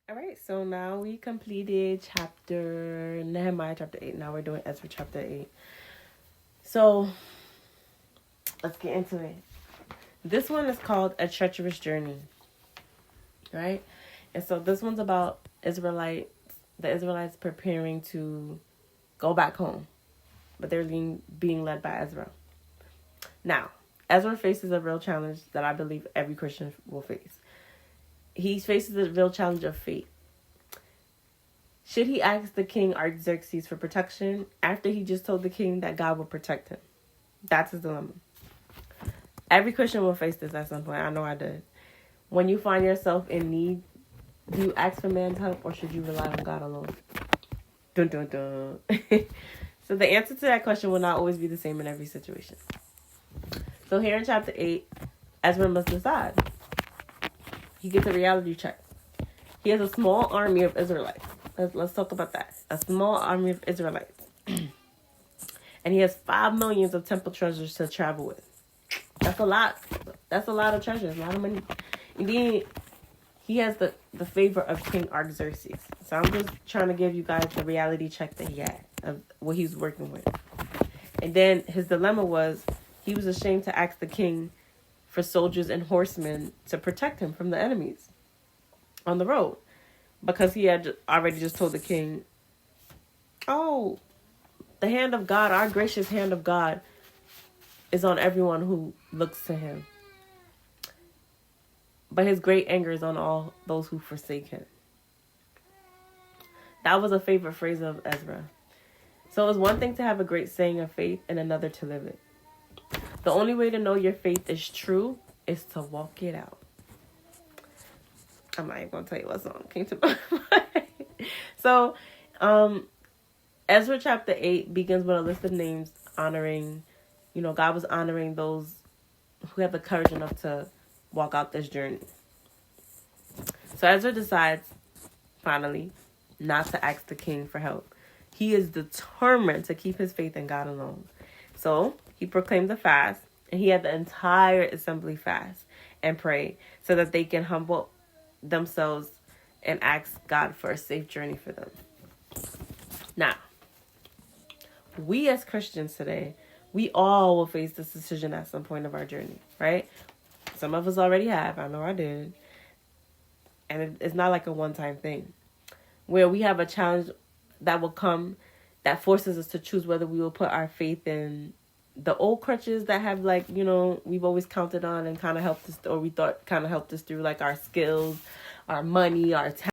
All right, so now we completed Nehemiah chapter 8. Now we're doing Ezra chapter 8. So let's get into it. This one is called A Treacherous Journey, right? And so this one's about the Israelites preparing to go back home, but they're being led by Ezra. Now, Ezra faces a real challenge that I believe every Christian will face. He faces the real challenge of fate. Should he ask the king Artaxerxes for protection after he just told the king that God will protect him? That's his dilemma. Every Christian will face this at some point. I know I did. When you find yourself in need, do you ask for man's help or should you rely on God alone? Dun dun dun. So the answer to that question will not always be the same in every situation. So here in chapter 8, Ezra must decide. He gets a reality check. He has a small army of Israelites. Let's talk about that. A small army of Israelites. And he has 5 million of temple treasures to travel with. That's a lot. That's a lot of treasures, a lot of money. And then he has the favor of King Artaxerxes. So I'm just trying to give you guys the reality check that he had of what he was working with. And then his dilemma was he was ashamed to ask the king for soldiers and horsemen to protect him from the enemies on the road. Because he had already just told the king, oh, the hand of God, our gracious hand of God, is on everyone who looks to him. But his great anger is on all those who forsake him. That was a favorite phrase of Ezra. So it was one thing to have a great saying of faith and another to live it. The only way to know your faith is true is to walk it out. I'm not even going to tell you what song came to my mind. So, Ezra chapter 8 begins with a list of names honoring, God was honoring those who have the courage enough to walk out this journey. So Ezra decides, finally, not to ask the king for help. He is determined to keep his faith in God alone. So he proclaimed the fast, and he had the entire assembly fast and pray so that they can humble themselves and ask God for a safe journey for them. Now, we as Christians today, we all will face this decision at some point of our journey, right? Some of us already have. I know I did. And it's not like a one-time thing. Where we have a challenge that will come that forces us to choose whether we will put our faith in the old crutches that have we've always counted on and kind of helped us, or we thought kind of helped us through, like our skills, our money, our talent.